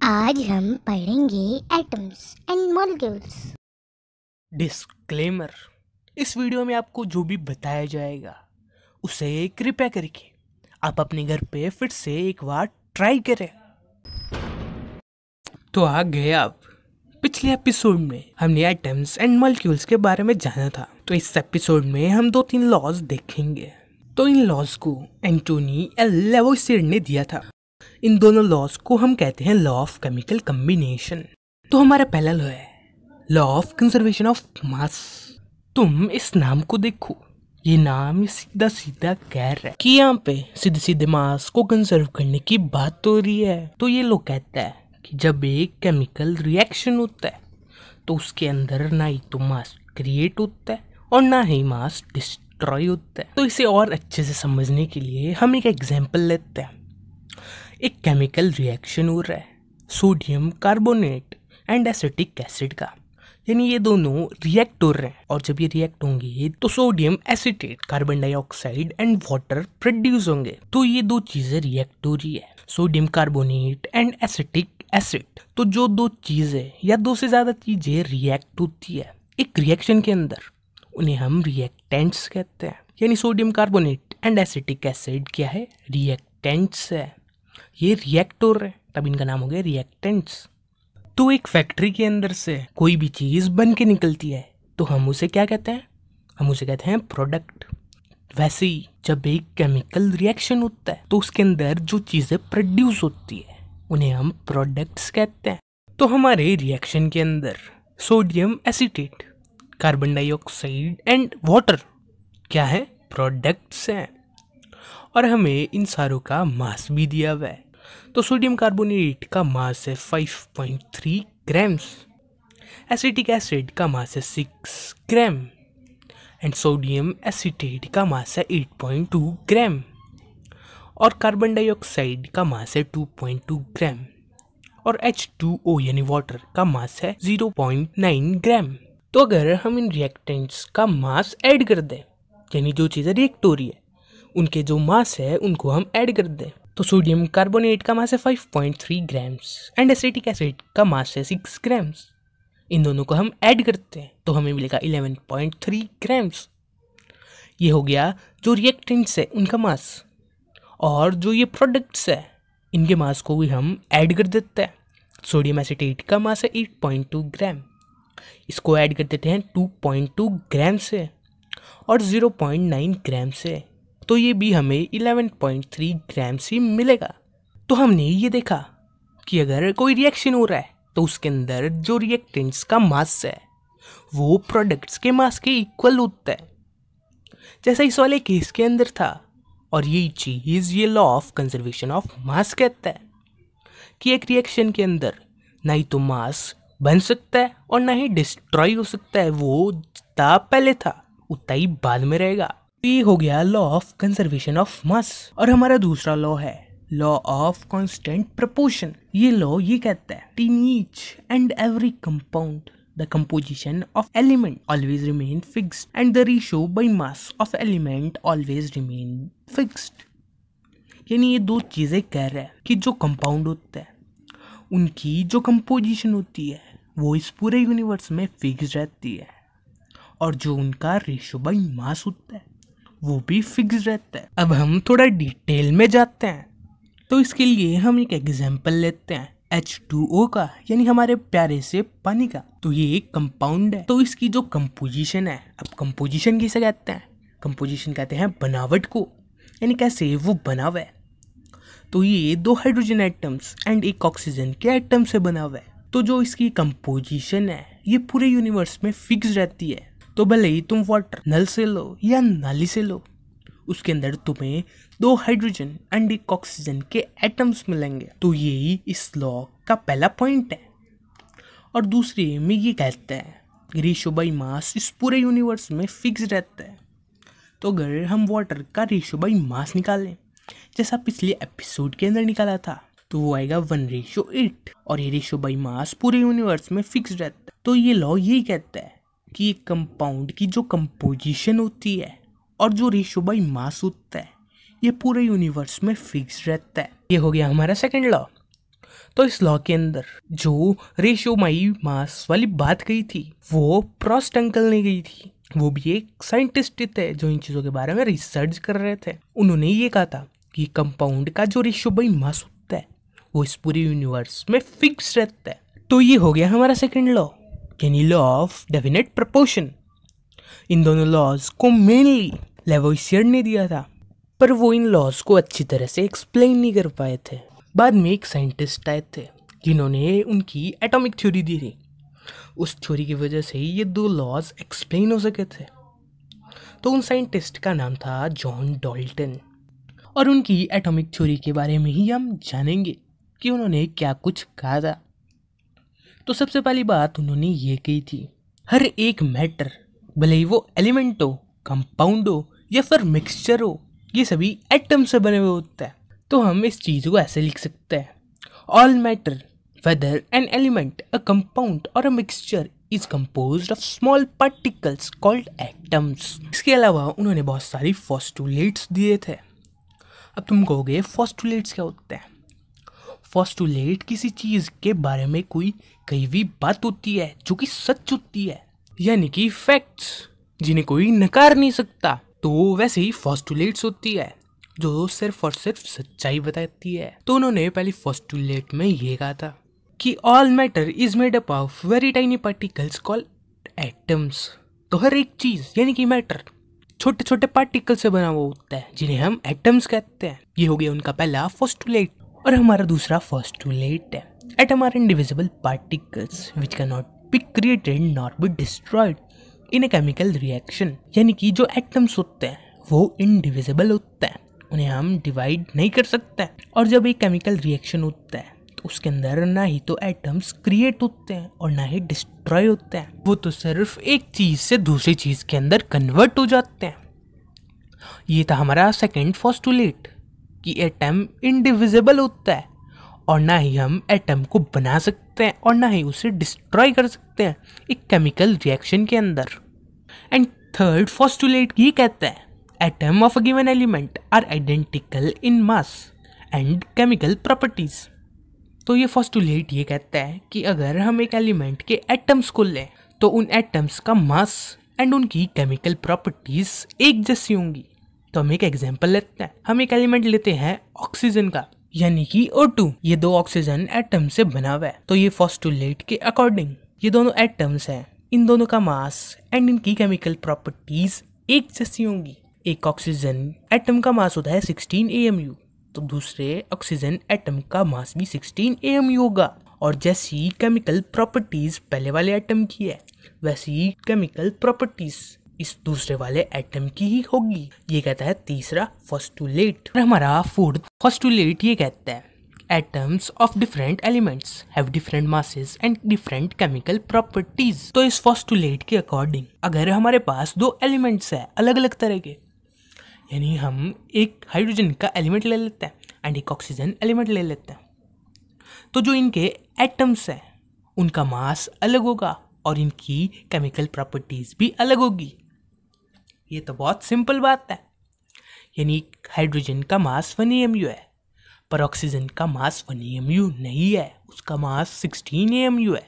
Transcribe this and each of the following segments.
आज हम पढ़ेंगे एटम्स एंड मॉलिक्यूल्स। डिस्क्लेमर, इस वीडियो में आपको जो भी बताया जाएगा उसे कृपया करके आप अपने घर पे फिर से एक बार ट्राई करें। तो आ गए आप। पिछले एपिसोड में हमने एटम्स एंड मॉलिक्यूल्स के बारे में जाना था, तो इस एपिसोड में हम 2-3 लॉज देखेंगे। तो इन लॉज को एंटोनी एल लेवोइसिर ने दिया था। इन दोनों लॉज को हम कहते हैं लॉ ऑफ केमिकल कम्बिनेशन। तो हमारा पहला लॉ है law of conservation of mass. तुम इस नाम को देखो, ये नाम सीधा सीधा कह रहा है कि यहाँ पे सीधे सीधे मास को कंजर्व करने की बात हो रही है। तो ये लोग कहता है कि जब एक केमिकल रिएक्शन होता है तो उसके अंदर ना ही तो मास क्रिएट होता है और ना ही मास डिस्ट्रॉय होता है। तो इसे और अच्छे से समझने के लिए हम एक एग्जांपल लेते हैं। एक केमिकल रिएक्शन हो रहा है sodium carbonate and acetic acid का, यानी ये दोनों रिएक्ट हो रहे हैं। और जब ये रिएक्ट होंगे तो sodium acetate, carbon dioxide and water produce होंगे। तो ये दो चीजें रिएक्ट हो रही है, sodium carbonate and acetic acid. तो जो दो चीजें या दो से ज्यादा चीजें रिएक्ट होती है एक रिएक्शन के अंदर, उन्हें हम रिएक्टेंट्स कहते हैं। यानी sodium carbonate and acetic acid क्या है? रिएक्टेंट्स है। ये रिएक्ट हो रहे हैं, तब इनका नाम हो गया रिएक्टेंट्स। तो एक फैक्ट्री के अंदर से कोई भी चीज बन के निकलती है तो हम उसे क्या कहते हैं? हम उसे कहते हैं प्रोडक्ट। वैसे ही जब एक केमिकल रिएक्शन होता है तो उसके अंदर जो चीजें प्रोड्यूस होती है उन्हें हम प्रोडक्ट्स कहते हैं। तो हमारे रिएक्शन के अंदर sodium acetate, carbon dioxide and water क्या है? प्रोडक्ट्स हैं। और हमें इन सारों का मास भी दिया हुआ है। तो सोडियम कार्बोनेट का मास है 5.3 ग्राम्स, एसिटिक एसिड का मास है 6 ग्राम एंड सोडियम एसिटेट का मास है 8.2 ग्राम और कार्बन डाइऑक्साइड का मास है 2.2 ग्राम और H2O यानी वाटर का मास है 0.9 ग्राम। तो अगर हम इन रिएक्टेंट्स का मास ऐड कर दें, यानी जो चीज़ें रिएक्ट हो रही है उनके जो मास है उनको हम ऐड कर दें, तो सोडियम कार्बोनेट का मास है 5.3 ग्राम्स एंड एसिटिक एसिड का मास है 6 ग्राम्स। इन दोनों को हम ऐड करते हैं तो हमें मिलेगा 11.3 ग्राम्स। ये हो गया जो रिएक्टेंट्स है उनका मास। और जो ये प्रोडक्ट्स है इनके मास को भी हम ऐड कर देते हैं। सोडियम एसिटेट का मास है 8.2 ग्राम, इसको ऐड कर देते हैं 2.2 ग्राम से और 0.9 ग्राम से, तो ये भी हमें 11.3 ग्राम से मिलेगा। तो हमने ये देखा कि अगर कोई रिएक्शन हो रहा है तो उसके अंदर जो रिएक्टेंट्स का मास है वो प्रोडक्ट्स के मास के इक्वल होता है, जैसा इस वाले केस के अंदर था। और यही चीज ये law of conservation of mass कहता है कि एक रिएक्शन के अंदर ना ही तो मास बन सकता है और ना ही डिस्ट्रॉय हो सकता है। वो जितना पहले था उतना ही बाद में रहेगा। ये हो गया law of conservation of mass. और हमारा दूसरा लॉ है लॉ ऑफ कांस्टेंट प्रपोर्शन। ये लॉ ये कहता है in each and every compound the composition of element always remain fixed and the ratio by mass of element always remain fixed. यानी ये दो चीजें कह रहा है कि जो कंपाउंड होता है उनकी जो कंपोजिशन होती है वो इस पूरे यूनिवर्स में फिक्स रहती है और जो उनका रेशियो बाय मास होता है वो भी फिक्स रहता है। अब हम थोड़ा डिटेल में जाते हैं, तो इसके लिए हम एक एग्जांपल लेते हैं H2O का, यानी हमारे प्यारे से पानी का। तो ये एक कंपाउंड है, तो इसकी जो कंपोजिशन है, अब कंपोजिशन किसे कहते हैं? कंपोजिशन कहते हैं बनावट को, यानी कैसे वो बना हुआ है। तो ये 2 हाइड्रोजन एटम्स एंड एक ऑक्सीजन के एटम से बना हुआ है। तो जो इसकी कंपोजिशन है ये पूरे यूनिवर्स में फिक्स रहती है। तो भले ही तुम वाटर नल से लो या नाली से लो, उसके अंदर तुम्हें 2 हाइड्रोजन एंड एक ऑक्सीजन के एटम्स मिलेंगे। तो यही इस लॉ का पहला पॉइंट है। और दूसरे में ये कहता है रेशियो बाय मास इस पूरे यूनिवर्स में फिक्स रहता है। तो अगर हम वाटर का रेशियो बाय मास निकालें जैसा पिछले एपिसोड के अंदर निकाला था, तो वो आएगा 1:8 और ये रेशियो बाय मास पूरे यूनिवर्स में फिक्स रहता है। तो ये लॉ यही कहता है कि एक कंपाउंड की जो कंपोजिशन होती है और जो रेशियो बाय मास होता है ये पूरे यूनिवर्स में फिक्स रहता है। ये हो गया हमारा सेकंड लॉ। तो इस लॉ के अंदर जो रेशियो माई मास वाली बात कही थी वो फ्रॉस्ट अंकल ने कही थी। वो भी एक साइंटिस्ट थे जो इन चीजों के बारे में रिसर्च कर रहे थे। उन्होंने ये कहा था कि कंपाउंड का जो रेशियो बाई मास होता है वो इस पूरे यूनिवर्स में फिक्स रहता है। तो ये हो गया हमारा सेकंड लॉ, यानी लॉ ऑफ डेफिनेट प्रोपोर्शन। इन दोनों लॉज को मेनली लेवोइसियर ने दिया था, पर वो इन लॉज को अच्छी तरह से एक्सप्लेन नहीं कर पाए थे। बाद में एक साइंटिस्ट आए थे जिन्होंने उनकी एटॉमिक थ्योरी दी थी। उस थ्योरी की वजह से ये दो लॉज एक्सप्लेन हो सके थे। तो उन साइंटिस्ट का नाम था जॉन डाल्टन, और उनकी एटॉमिक थ्योरी के बारे में ही हम जानेंगे कि उन्होंने क्या कुछ कहा था। तो सबसे पहली बात उन्होंने ये कही थी, हर एक मैटर, भले ही वो एलिमेंट हो, कंपाउंड हो या फिर मिक्सचर हो, ये सभी एटम से बने हुए होते हैं। तो हम इस चीज़ को ऐसे लिख सकते हैं, all matter whether an element, a compound और a mixture is composed of small particles called atoms. इसके अलावा उन्होंने बहुत सारी पोस्टुलेट्स दिए थे। अब तुम कहोगे पोस्टुलेट्स क्या होते हैं? पोस्टुलेट किसी चीज़ के बारे में कोई कही हुई बात होती है जो कि सच होती है, यानी कि फैक्ट्स जिन्हें कोई नकार नहीं सकता। तो वैसे ही पोस्टुलेट्स होती है जो सिर्फ और सिर्फ सच्चाई बताती है। तो उन्होंने पहली पोस्टुलेट में ये कहा था कि all matter is made up of very tiny particles called atoms. तो हर एक चीज यानी कि मैटर छोटे छोटे पार्टिकल से बना हुआ होता है जिन्हें हम एटम्स कहते हैं। ये हो गया उनका पहला पोस्टुलेट। और हमारा दूसरा पोस्टुलेट है, atom are indivisible particles which can not be created not be destroyed in a chemical reaction. यानी कि जो एटम्स होते हैं वो इनडिविजिबल होते हैं, उन्हें हम डिवाइड नहीं कर सकते। और जब एक केमिकल रिएक्शन होता है तो उसके अंदर ना ही तो एटम्स क्रिएट होते हैं और ना ही डिस्ट्रॉय होते हैं, वो तो सिर्फ एक चीज से दूसरी चीज के अंदर कन्वर्ट हो जाते हैं। ये था हमारा सेकंड पोस्टुलेट कि एटम इनडिविजिबल होता है और ना ही हम एटम को बना सकते हैं और ना ही उसे डिस्ट्रॉय कर सकते हैं एक केमिकल रिएक्शन के अंदर। एंड थर्ड पोस्टुलेट ये कहता है, atom of a given element are identical in mass and chemical properties. तो ये पोस्टुलेट ये कहता है कि अगर हम एक एलिमेंट के एटम्स को लें तो उन एटम्स का मास एंड उनकी केमिकल प्रॉपर्टीज एक जैसी होंगी। तो हम एक एग्जांपल लेते हैं, हम एक एलिमेंट लेते हैं ऑक्सीजन का, यानी कि O2। ये दो ऑक्सीजन एटम से बना हुआ है। तो ये पोस्टुलेट के अकॉर्डिंग ये दोनों एटम्स हैं, इन दोनों का मास एंड इनकी केमिकल प्रॉपर्टीज एक जैसी होंगी। एक ऑक्सीजन एटम का मास होता है 16 AMU, तो दूसरे ऑक्सीजन एटम का मास भी 16 AMU होगा। और जैसी केमिकल प्रॉपर्टीज पहले वाले एटम की है वैसी केमिकल प्रॉपर्टीज इस दूसरे वाले एटम की ही होगी। ये कहता है तीसरा पोस्टुलेट। और हमारा फोर्थ पोस्टुलेट ये कहता है, atoms of different elements have different masses and different chemical properties. तो इस पोस्टुलेट के अकॉर्डिंग अगर हमारे पास दो एलिमेंट्स है अलग अलग तरह के, यानी हम एक हाइड्रोजन का एलिमेंट ले लेते हैं एंड एक ऑक्सीजन एलिमेंट ले लेते हैं, तो जो इनके एटम्स हैं उनका मास अलग होगा और इनकी केमिकल प्रॉपर्टीज भी अलग होगी। ये तो बहुत सिंपल बात है, यानी हाइड्रोजन का मास 1 AMU है पर ऑक्सीजन का मास 1 AMU नहीं है, उसका मास 16 AMU है।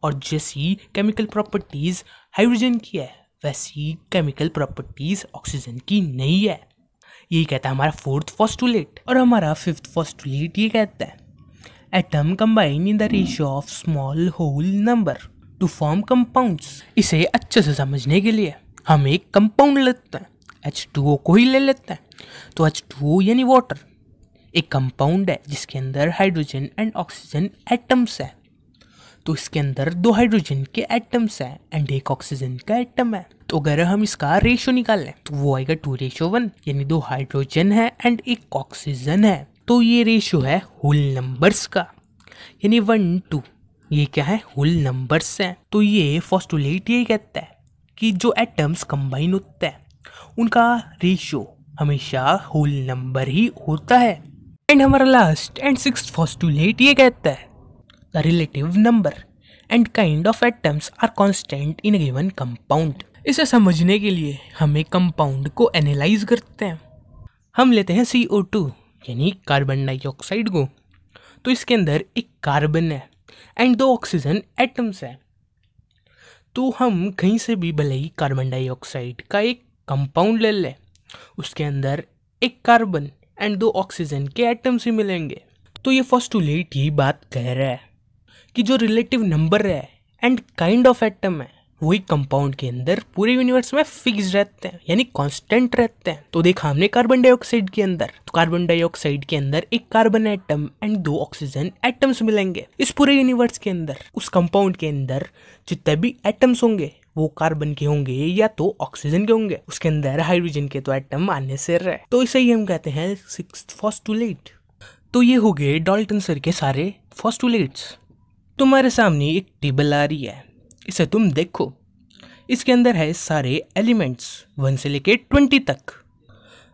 और जैसी केमिकल प्रॉपर्टीज हाइड्रोजन की है वैसी केमिकल प्रॉपर्टीज ऑक्सीजन की नहीं है। यही कहता है हमारा फोर्थ पोस्टुलेट। और हमारा फिफ्थ पोस्टुलेट ये कहता है, atom combine in the ratio of small whole number to form compounds. इसे अच्छे से समझने के लिए हम एक कंपाउंड लेते हैं, H2O को ही ले लेते हैं। तो H2O यानी वाटर एक कंपाउंड है जिसके अंदर हाइड्रोजन एंड ऑक्सीजन एटम्स है। तो इसके अंदर दो हाइड्रोजन के एटम्स हैं एंड एक ऑक्सीजन का एटम है। तो अगर हम इसका रेशियो निकालें तो वो आएगा 2:1, यानी दो हाइड्रोजन है एंड एक ऑक्सीजन है। तो ये रेशियो है होल नंबर्स का, यानी 1 2। ये क्या है? होल नंबर्स हैं। तो ये पोस्टुलेट ये कहता है कि जो एटम्स कंबाइन होते हैं उनका रेशियो हमेशा होल नंबर ही होता है। एंड हमारा लास्ट एंड सिक्स्थ पोस्टुलेट ये कहता है, the relative number and kind of atoms are constant in a given compound. इसे समझने के लिए हम एक कंपाउंड को एनालाइज करते हैं। हम लेते हैं CO2 यानी कार्बन डाइऑक्साइड को। तो इसके अंदर एक कार्बन है एंड 2 ऑक्सीजन एटम्स है। तो हम कहीं से भी भले ही कार्बन डाइऑक्साइड का एक कंपाउंड ले लें, उसके अंदर एक कार्बन एंड 2 ऑक्सीजन के एटम्स ही मिलेंगे। तो ये पोस्टुलेट ये बात कह रहा है कि जो रिलेटिव नंबर है एंड काइंड ऑफ एटम है वही कंपाउंड के अंदर पूरे यूनिवर्स में फिक्स रहते हैं, यानी कांस्टेंट रहते हैं। तो देखा हमने कार्बन डाइऑक्साइड के अंदर, तो कार्बन डाइऑक्साइड के अंदर एक carbon atom and 2 oxygen atoms मिलेंगे। इस पूरे यूनिवर्स के अंदर उस कंपाउंड के अंदर जितने भी एटम्स होंगे वो कार्बन के होंगे या तो ऑक्सीजन के होंगे। उसके अंदर हाइड्रोजन के तो एटम आने से रहे, तो इसे ही हम कहते हैं 6th पोस्टुलेट। तो ये हो गए डाल्टन सर के सारे पोस्टुलेट्स। तुम्हारे सामने एक टेबल आ रही है, इसे तुम देखो। इसके अंदर है सारे एलिमेंट्स 1 से लेके 20 तक।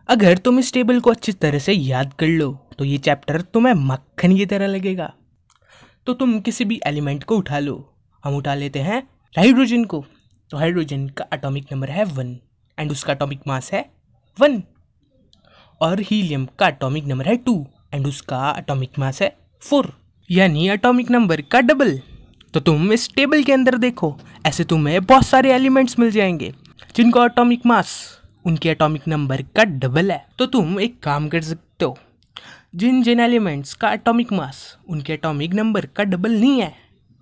अगर तुम इस टेबल को अच्छी तरह से याद कर लो तो ये चैप्टर तुम्हें मक्खन की तरह लगेगा। तो तुम किसी भी एलिमेंट को उठा लो। हम उठा लेते हैं हाइड्रोजन को। तो हाइड्रोजन का एटॉमिक नंबर है 1 एंड उसका एटॉमिक मास है 1। और हीलियम का एटॉमिक नंबर है 2 एंड उसका एटॉमिक मास है 4, यानी एटॉमिक नंबर का डबल। तो तुम इस टेबल के अंदर देखो, ऐसे तुम्हें बहुत सारे एलिमेंट्स मिल जाएंगे जिनका एटॉमिक मास उनके एटॉमिक नंबर का डबल है। तो तुम एक काम कर सकते हो, जिन जिन एलिमेंट्स का एटॉमिक मास उनके एटॉमिक नंबर का डबल नहीं है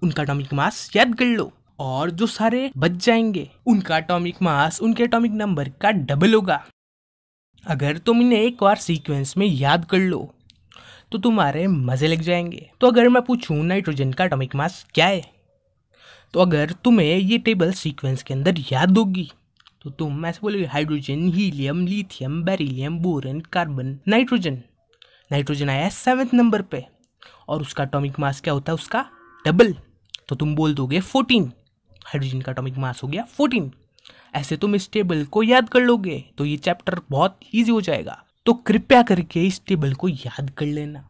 उनका एटॉमिक मास याद कर लो, और जो सारे बच जाएंगे उनका एटॉमिक मास उनके एटॉमिक नंबर का डबल होगा। अगर तुम इन्हें एक बार सीक्वेंस में याद कर लो तो तुम्हारे मजे लग जाएंगे। तो अगर मैं पूछूं नाइट्रोजन का एटॉमिक मास क्या है, तो अगर तुम्हें ये टेबल सीक्वेंस के अंदर याद होगी तो तुम ऐसे बोलोगे hydrogen, helium, lithium, beryllium, boron, carbon, nitrogen. Nitrogen आया है 7th नंबर पे और उसका एटॉमिक मास क्या होता है, उसका डबल। तो तुम बोल दोगे 14। हाइड्रोजन का एटॉमिक मास हो गया 14। ऐसे तुम इस टेबल को याद कर लोगे तो ये चैप्टर बहुत ईजी हो जाएगा। तो कृपया करके इस टेबल को याद कर लेना।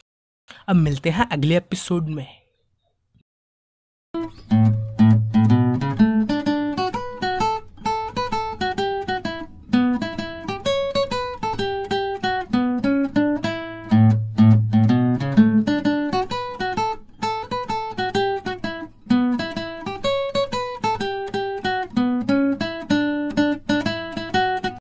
अब मिलते हैं अगले एपिसोड में।